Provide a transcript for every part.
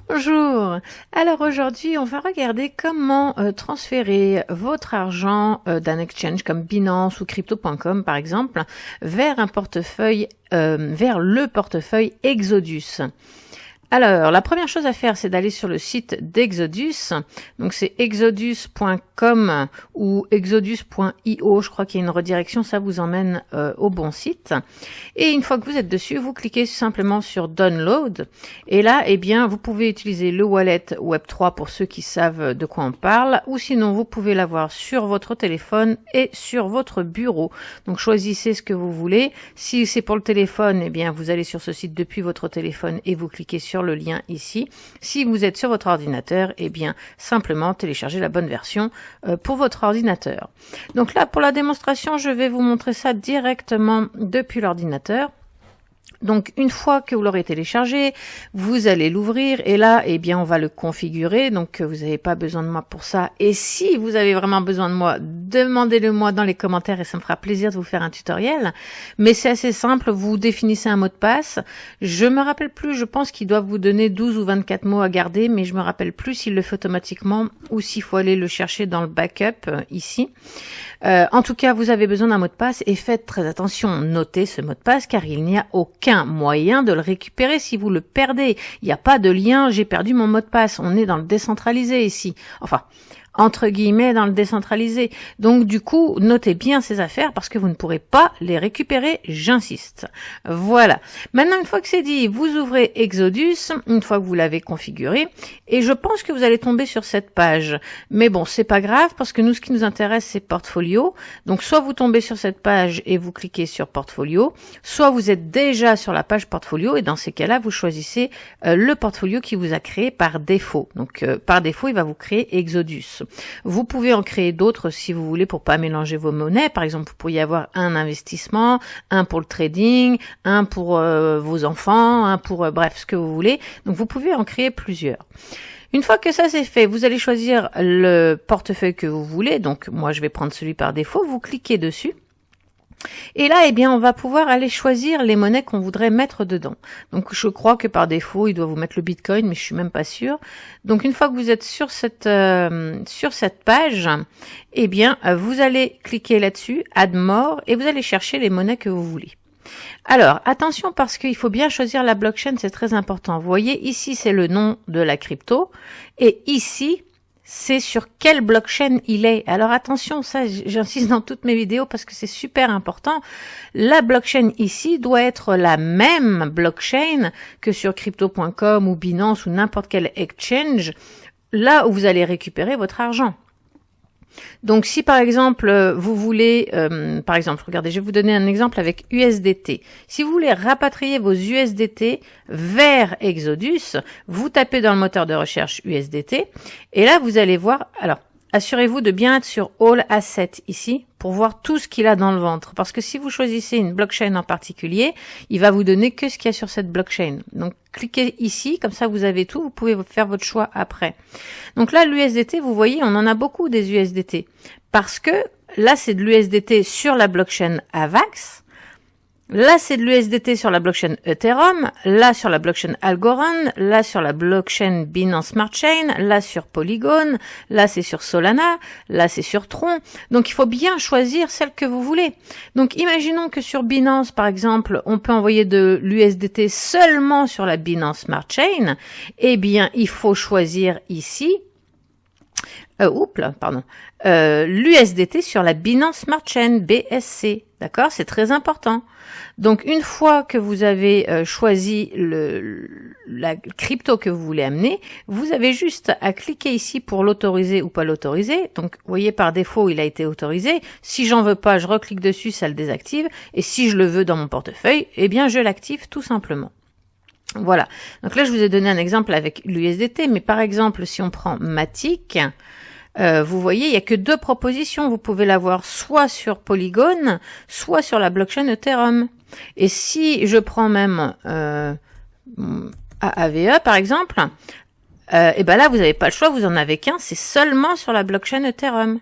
Bonjour. Alors aujourd'hui, on va regarder comment transférer votre argent d'un exchange comme Binance ou Crypto.com par exemple vers un portefeuille, vers le portefeuille Exodus. Alors, la première chose à faire, c'est d'aller sur le site d'Exodus. Donc, c'est exodus.com ou exodus.io. Je crois qu'il y a une redirection. Ça vous emmène au bon site. Et une fois que vous êtes dessus, vous cliquez simplement sur Download. Et là, eh bien, vous pouvez utiliser le wallet Web3 pour ceux qui savent de quoi on parle. Ou sinon, vous pouvez l'avoir sur votre téléphone et sur votre bureau. Donc, choisissez ce que vous voulez. Si c'est pour le téléphone, eh bien, vous allez sur ce site depuis votre téléphone et vous cliquez sur le lien ici. Si vous êtes sur votre ordinateur, eh bien simplement téléchargez la bonne version pour votre ordinateur. Donc là, pour la démonstration, je vais vous montrer ça directement depuis l'ordinateur. Donc une fois que vous l'aurez téléchargé, vous allez l'ouvrir et là, eh bien, on va le configurer. Donc vous n'avez pas besoin de moi pour ça. Et si vous avez vraiment besoin de moi, demandez-le moi dans les commentaires et ça me fera plaisir de vous faire un tutoriel. Mais c'est assez simple, vous définissez un mot de passe. Je me rappelle plus, je pense qu'il doit vous donner 12 ou 24 mots à garder, mais je me rappelle plus s'il le fait automatiquement ou s'il faut aller le chercher dans le backup ici. En tout cas, vous avez besoin d'un mot de passe et faites très attention, notez ce mot de passe car il n'y a aucun moyen de le récupérer si vous le perdez. Il n'y a pas de lien, j'ai perdu mon mot de passe. On est dans le décentralisé ici. Enfin, entre guillemets dans le décentralisé. Donc du coup, notez bien ces affaires parce que vous ne pourrez pas les récupérer, j'insiste. Voilà. Maintenant, une fois que c'est dit, vous ouvrez Exodus, une fois que vous l'avez configuré, et je pense que vous allez tomber sur cette page. Mais bon, c'est pas grave parce que nous, ce qui nous intéresse, c'est Portfolio. Donc soit vous tombez sur cette page et vous cliquez sur Portfolio, soit vous êtes déjà sur la page Portfolio et dans ces cas-là, vous choisissez le portfolio qui vous a créé par défaut. Donc par défaut, il va vous créer Exodus. Vous pouvez en créer d'autres si vous voulez pour pas mélanger vos monnaies. Par exemple, vous pourriez avoir un investissement, un pour le trading, un pour vos enfants, un pour bref, ce que vous voulez. Donc vous pouvez en créer plusieurs. Une fois que ça c'est fait, vous allez choisir le portefeuille que vous voulez. Donc moi je vais prendre celui par défaut, vous cliquez dessus. Et là, eh bien, on va pouvoir aller choisir les monnaies qu'on voudrait mettre dedans. Donc, je crois que par défaut, il doit vous mettre le Bitcoin, mais je suis même pas sûre. Donc, une fois que vous êtes sur cette page, eh bien, vous allez cliquer là-dessus, Add More, et vous allez chercher les monnaies que vous voulez. Alors, attention parce qu'il faut bien choisir la blockchain, c'est très important. Vous voyez, ici, c'est le nom de la crypto, et ici, c'est sur quelle blockchain il est. Alors attention, ça j'insiste dans toutes mes vidéos parce que c'est super important. La blockchain ici doit être la même blockchain que sur crypto.com ou Binance ou n'importe quel exchange, là où vous allez récupérer votre argent. Donc si par exemple vous voulez, par exemple, regardez, je vais vous donner un exemple avec USDT. Si vous voulez rapatrier vos USDT vers Exodus, vous tapez dans le moteur de recherche USDT et là vous allez voir, alors assurez-vous de bien être sur All Assets ici pour voir tout ce qu'il a dans le ventre. Parce que si vous choisissez une blockchain en particulier, il va vous donner que ce qu'il y a sur cette blockchain. Donc cliquez ici, comme ça vous avez tout, vous pouvez faire votre choix après. Donc là, l'USDT, vous voyez, on en a beaucoup des USDT. Parce que là, c'est de l'USDT sur la blockchain Avax. Là, c'est de l'USDT sur la blockchain Ethereum, là sur la blockchain Algorand, là sur la blockchain Binance Smart Chain, là sur Polygon, là c'est sur Solana, là c'est sur Tron. Donc, il faut bien choisir celle que vous voulez. Donc, imaginons que sur Binance, par exemple, on peut envoyer de l'USDT seulement sur la Binance Smart Chain. Eh bien, il faut choisir ici l'USDT sur la Binance Smart Chain, BSC. D'accord? C'est très important. Donc, une fois que vous avez choisi la crypto que vous voulez amener, vous avez juste à cliquer ici pour l'autoriser ou pas l'autoriser. Donc, vous voyez, par défaut, il a été autorisé. Si j'en veux pas, je reclique dessus, ça le désactive. Et si je le veux dans mon portefeuille, eh bien, je l'active tout simplement. Voilà. Donc là, je vous ai donné un exemple avec l'USDT, mais par exemple, si on prend Matic, vous voyez, il n'y a que deux propositions. Vous pouvez l'avoir soit sur Polygon, soit sur la blockchain Ethereum. Et si je prends même AAVE, par exemple, et ben là, vous n'avez pas le choix, vous en avez qu'un, c'est seulement sur la blockchain Ethereum. Vous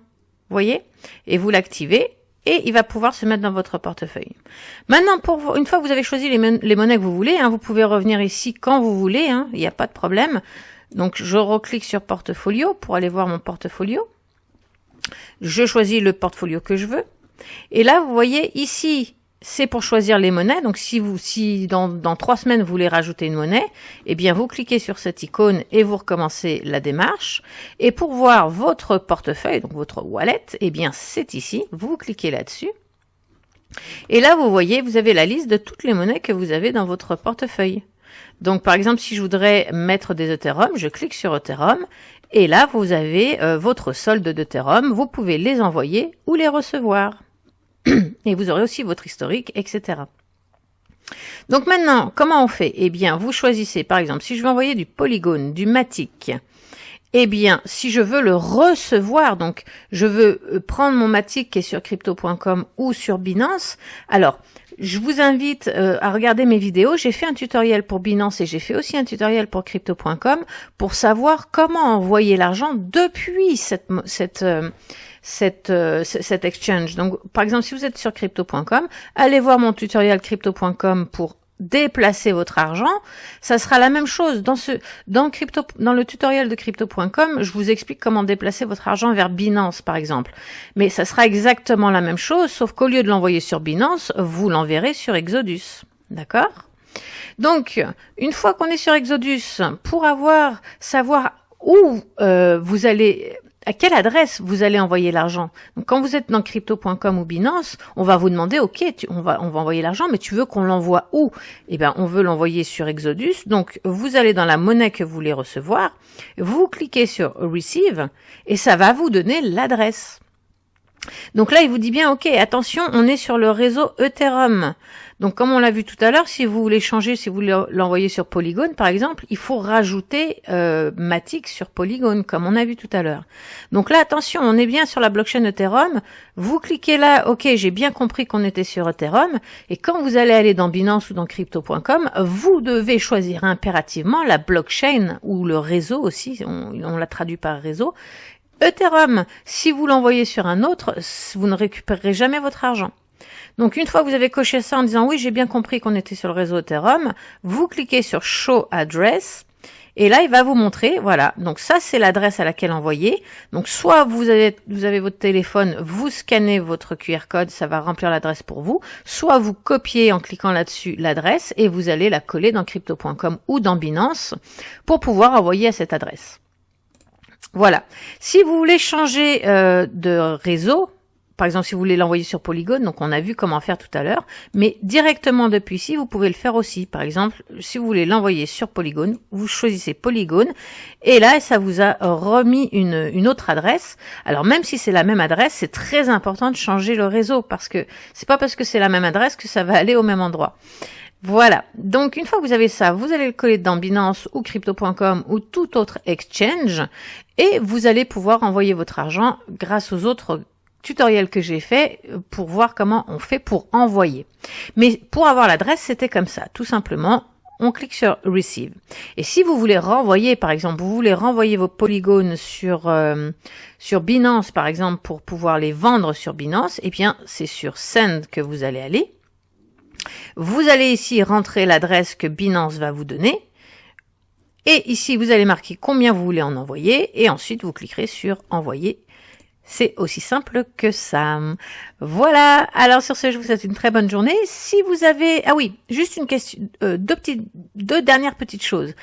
voyez? Et vous l'activez, et il va pouvoir se mettre dans votre portefeuille. Maintenant, une fois que vous avez choisi les monnaies que vous voulez, vous pouvez revenir ici quand vous voulez, il n'y a pas de problème. Donc, je reclique sur portfolio pour aller voir mon portfolio. Je choisis le portfolio que je veux. Et là, vous voyez ici, c'est pour choisir les monnaies. Donc, si dans 3 semaines, vous voulez rajouter une monnaie, eh bien, vous cliquez sur cette icône et vous recommencez la démarche. Et pour voir votre portefeuille, donc votre wallet, eh bien, c'est ici. Vous cliquez là-dessus. Et là, vous voyez, vous avez la liste de toutes les monnaies que vous avez dans votre portefeuille. Donc, par exemple, si je voudrais mettre des Ethereum, je clique sur Ethereum. Et là, vous avez votre solde d'Ethereum. Vous pouvez les envoyer ou les recevoir. Et vous aurez aussi votre historique, etc. Donc maintenant, comment on fait? Eh bien, vous choisissez, par exemple, si je veux envoyer du Polygon, du Matic, eh bien, si je veux le recevoir, donc je veux prendre mon Matic qui est sur crypto.com ou sur Binance, alors, je vous invite à regarder mes vidéos. J'ai fait un tutoriel pour Binance et j'ai fait aussi un tutoriel pour crypto.com pour savoir comment envoyer l'argent depuis cet exchange. Donc, par exemple, si vous êtes sur crypto.com, allez voir mon tutoriel crypto.com pour déplacer votre argent. Ça sera la même chose dans le tutoriel de crypto.com. Je vous explique comment déplacer votre argent vers Binance, par exemple. Mais ça sera exactement la même chose, sauf qu'au lieu de l'envoyer sur Binance, vous l'enverrez sur Exodus. D'accord? Donc, une fois qu'on est sur Exodus, pour savoir où vous allez, à quelle adresse vous allez envoyer l'argent. Donc, quand vous êtes dans crypto.com ou Binance, on va vous demander, ok, on va envoyer l'argent, mais tu veux qu'on l'envoie où? Eh bien, on veut l'envoyer sur Exodus. Donc, vous allez dans la monnaie que vous voulez recevoir, vous cliquez sur Receive, et ça va vous donner l'adresse. Donc là, il vous dit bien, ok, attention, on est sur le réseau Ethereum. Donc, comme on l'a vu tout à l'heure, si vous voulez changer, si vous voulez l'envoyer sur Polygon, par exemple, il faut rajouter Matic sur Polygon, comme on a vu tout à l'heure. Donc là, attention, on est bien sur la blockchain Ethereum. Vous cliquez là, ok, j'ai bien compris qu'on était sur Ethereum. Et quand vous allez aller dans Binance ou dans Crypto.com, vous devez choisir impérativement la blockchain ou le réseau aussi, on l'a traduit par réseau. Ethereum, si vous l'envoyez sur un autre, vous ne récupérerez jamais votre argent. Donc, une fois que vous avez coché ça en disant « Oui, j'ai bien compris qu'on était sur le réseau Ethereum », vous cliquez sur « Show Address » et là, il va vous montrer, voilà, donc ça, c'est l'adresse à laquelle envoyer. Donc, soit vous avez votre téléphone, vous scannez votre QR code, ça va remplir l'adresse pour vous, soit vous copiez en cliquant là-dessus l'adresse et vous allez la coller dans Crypto.com ou dans Binance pour pouvoir envoyer à cette adresse. Voilà. Si vous voulez changer de réseau, par exemple, si vous voulez l'envoyer sur Polygon, donc on a vu comment faire tout à l'heure, mais directement depuis ici, vous pouvez le faire aussi. Par exemple, si vous voulez l'envoyer sur Polygon, vous choisissez Polygon, et là, ça vous a remis une autre adresse. Alors, même si c'est la même adresse, c'est très important de changer le réseau, parce que c'est pas parce que c'est la même adresse que ça va aller au même endroit. Voilà, donc une fois que vous avez ça, vous allez le coller dans Binance ou Crypto.com ou tout autre exchange, et vous allez pouvoir envoyer votre argent grâce aux autres tutoriel que j'ai fait pour voir comment on fait pour envoyer. Mais pour avoir l'adresse, c'était comme ça. Tout simplement, on clique sur Receive. Et si vous voulez renvoyer, par exemple, vous voulez renvoyer vos polygones sur Binance, par exemple, pour pouvoir les vendre sur Binance, eh bien, c'est sur Send que vous allez aller. Vous allez ici rentrer l'adresse que Binance va vous donner. Et ici, vous allez marquer combien vous voulez en envoyer. Et ensuite, vous cliquerez sur Envoyer. C'est aussi simple que ça. Voilà. Alors sur ce, je vous souhaite une très bonne journée. Si vous avez... Ah oui, juste une question, deux dernières petites choses.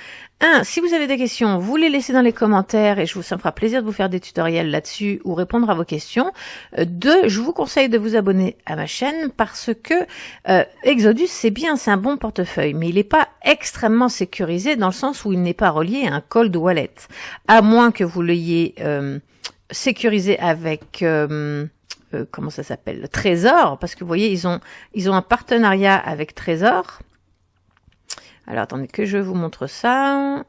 Si vous avez des questions, vous les laissez dans les commentaires et ça me fera plaisir de vous faire des tutoriels là-dessus ou répondre à vos questions. Je vous conseille de vous abonner à ma chaîne parce que Exodus, c'est bien, c'est un bon portefeuille, mais il n'est pas extrêmement sécurisé dans le sens où il n'est pas relié à un cold wallet. À moins que vous l'ayez... sécurisé avec comment ça s'appelle, Trésor, parce que vous voyez ils ont un partenariat avec Trésor. Alors attendez que je vous montre ça.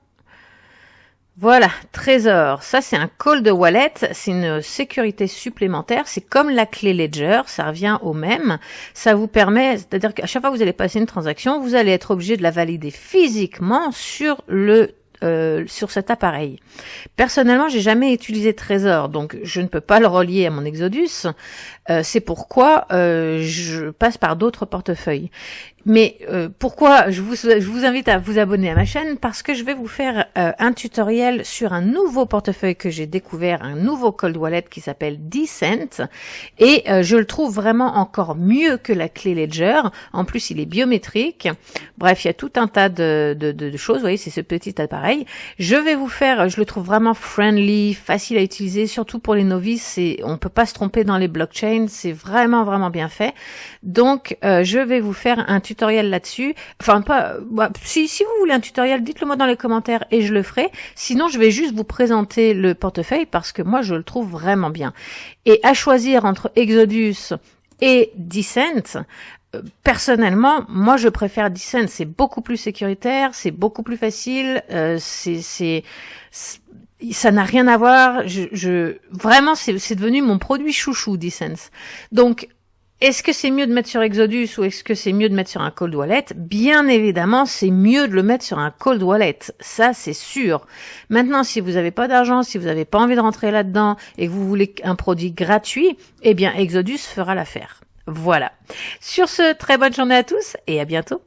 Voilà, Trésor, ça c'est un cold wallet, c'est une sécurité supplémentaire, c'est comme la clé Ledger, ça revient au même. Ça vous permet, c'est-à-dire qu'à chaque fois que vous allez passer une transaction, vous allez être obligé de la valider physiquement sur le sur cet appareil. Personnellement, j'ai jamais utilisé Trésor, donc je ne peux pas le relier à mon Exodus. C'est pourquoi je passe par d'autres portefeuilles. Mais pourquoi je vous invite à vous abonner à ma chaîne? Parce que je vais vous faire un tutoriel sur un nouveau portefeuille que j'ai découvert, un nouveau cold wallet qui s'appelle Decent, et je le trouve vraiment encore mieux que la clé Ledger. En plus, il est biométrique. Bref, il y a tout un tas de choses. Vous voyez, c'est ce petit appareil. Je vais vous faire, je le trouve vraiment friendly, facile à utiliser, surtout pour les novices. On peut pas se tromper dans les blockchains. C'est vraiment, vraiment bien fait. Donc, je vais vous faire un tutoriel là-dessus. Enfin, pas, si vous voulez un tutoriel, dites-le moi dans les commentaires et je le ferai. Sinon, je vais juste vous présenter le portefeuille parce que moi, je le trouve vraiment bien. Et à choisir entre Exodus et Decent, personnellement, moi, je préfère Decent. C'est beaucoup plus sécuritaire, c'est beaucoup plus facile, ça n'a rien à voir. Vraiment, c'est devenu mon produit chouchou, Decent. Donc, est-ce que c'est mieux de mettre sur Exodus ou est-ce que c'est mieux de mettre sur un cold wallet? Bien évidemment, c'est mieux de le mettre sur un cold wallet. Ça, c'est sûr. Maintenant, si vous n'avez pas d'argent, si vous n'avez pas envie de rentrer là-dedans et que vous voulez un produit gratuit, eh bien, Exodus fera l'affaire. Voilà. Sur ce, très bonne journée à tous et à bientôt.